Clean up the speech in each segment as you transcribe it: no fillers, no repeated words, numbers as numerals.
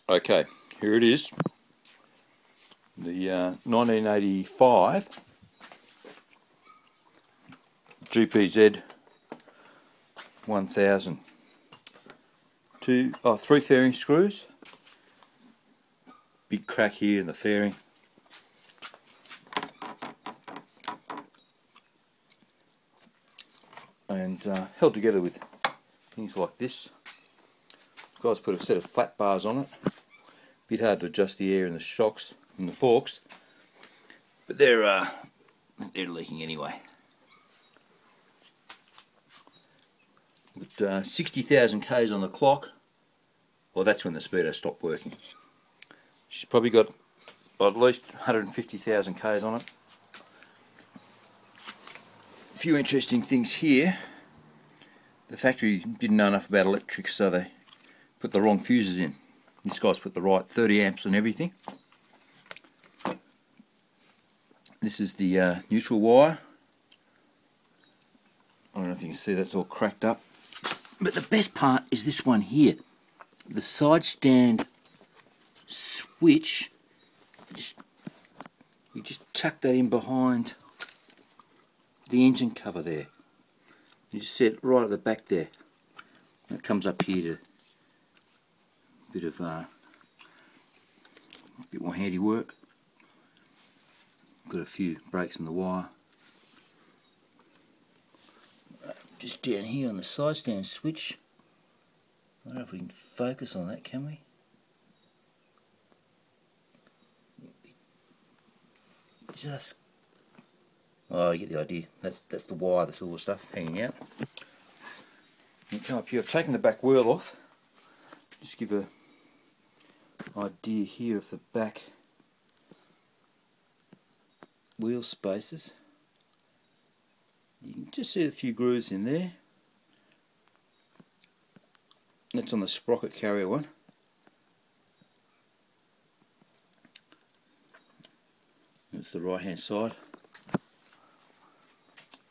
Okay, here it is. The 1985 Gpz1000. 3 fairing screws. Big crack here in the fairing. And held together with things like this. Guys put a set of flat bars on it. Bit hard to adjust the air in the shocks and the forks, but they're leaking anyway. But 60,000 k's on the clock. Well, that's when the speedo stopped working. She's probably got at least 150,000 k's on it. A few interesting things here. The factory didn't know enough about electrics, so they put the wrong fuses in. This guy's put the right 30 amps and everything. This is the neutral wire. I don't know if you can see, that's all cracked up. But the best part is this one here. The side stand switch. You just tuck that in behind the engine cover there. You just set it right at the back there. And it comes up here to a bit more handiwork. Got a few breaks in the wire. Just down here on the side stand switch. I don't know if we can focus on that, can we? Just, oh, you get the idea. That's the wire, that's all the stuff hanging out. You come up here. I've taken the back wheel off. Just give a idea here of the back wheel spaces. You can just see a few grooves in there. That's on the sprocket carrier one. That's the right hand side.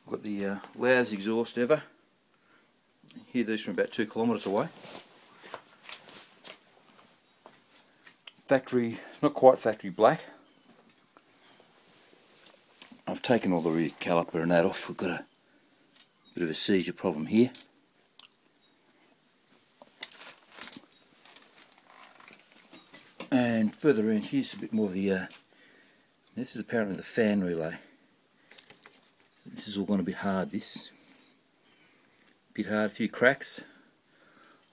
Got the loudest exhaust ever. Hear these from about 2 kilometres away. Factory, not quite factory black. I've taken all the rear caliper and that off. We've got a bit of a seizure problem here. And further in here's a bit more of the, this is apparently the fan relay. This is all gone a bit hard, this. Bit hard, a few cracks.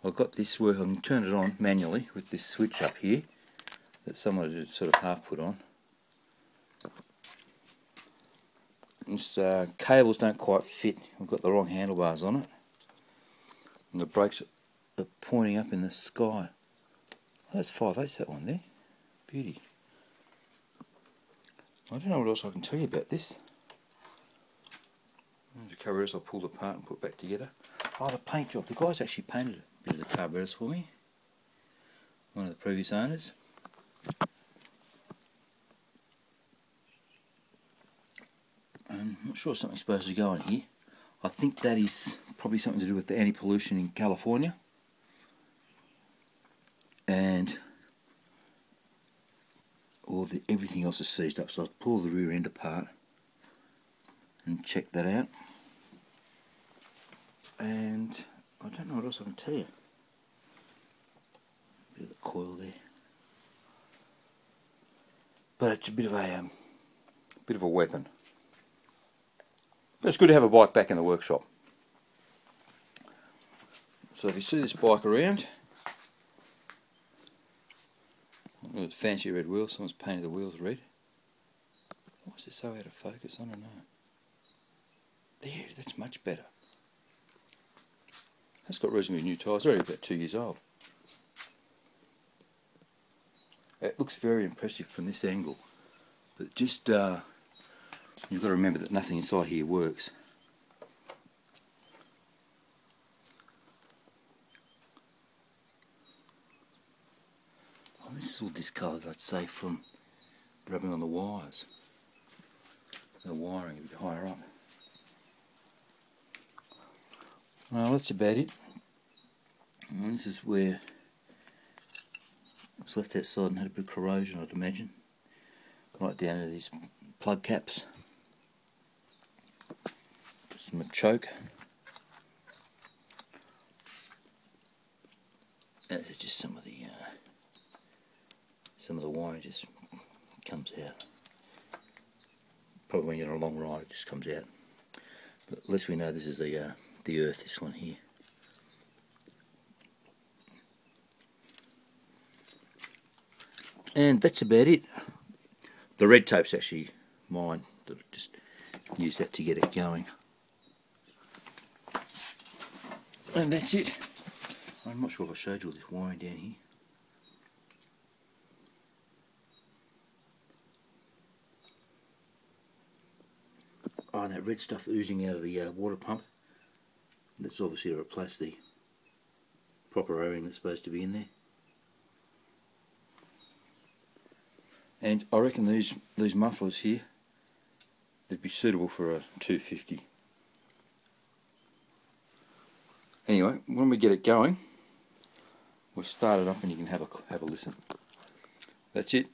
I've got this work, I can turn it on manually with this switch up here that someone had sort of half put on. This cables don't quite fit. I've got the wrong handlebars on it. And the brakes are pointing up in the sky. Oh, that's 5/8, that one there. Beauty. I don't know what else I can tell you about this. The carburetors I'll pull apart and put back together. Oh, the paint job. The guys actually painted a bit of the carburetors for me. One of the previous owners. I'm not sure something's supposed to go in here. I think that is probably something to do with the anti-pollution in California. And everything else is seized up, so I'll pull the rear end apart and check that out. And I don't know what else I can tell you. Bit of the coil there, but it's a bit of a weapon. But it's good to have a bike back in the workshop. So if you see this bike around, look at the fancy red wheels. Someone's painted the wheels red. Why is it so out of focus? I don't know. There, that's much better. That's got reasonably new tyres. Already about 2 years old. It looks very impressive from this angle, but just you've got to remember that nothing inside here works. Oh, this is all discoloured, I'd say, from rubbing on the wires. The wiring a bit higher up. Well, that's about it. And this is where It's left outside and had a bit of corrosion, I'd imagine. Right down to these plug caps. Some choke. And this is just some of the wiring just comes out. Probably when you're on a long ride it just comes out. But at least we know this is the earth, this one here. And that's about it. The red tape's actually mine. Just use that to get it going. And that's it. I'm not sure if I showed you all this wiring down here. Oh, and that red stuff oozing out of the water pump. That's obviously to replace the proper O-ring that's supposed to be in there. And I reckon these mufflers here, they'd be suitable for a 250. Anyway, when we get it going, we'll start it up and you can have a listen. That's it.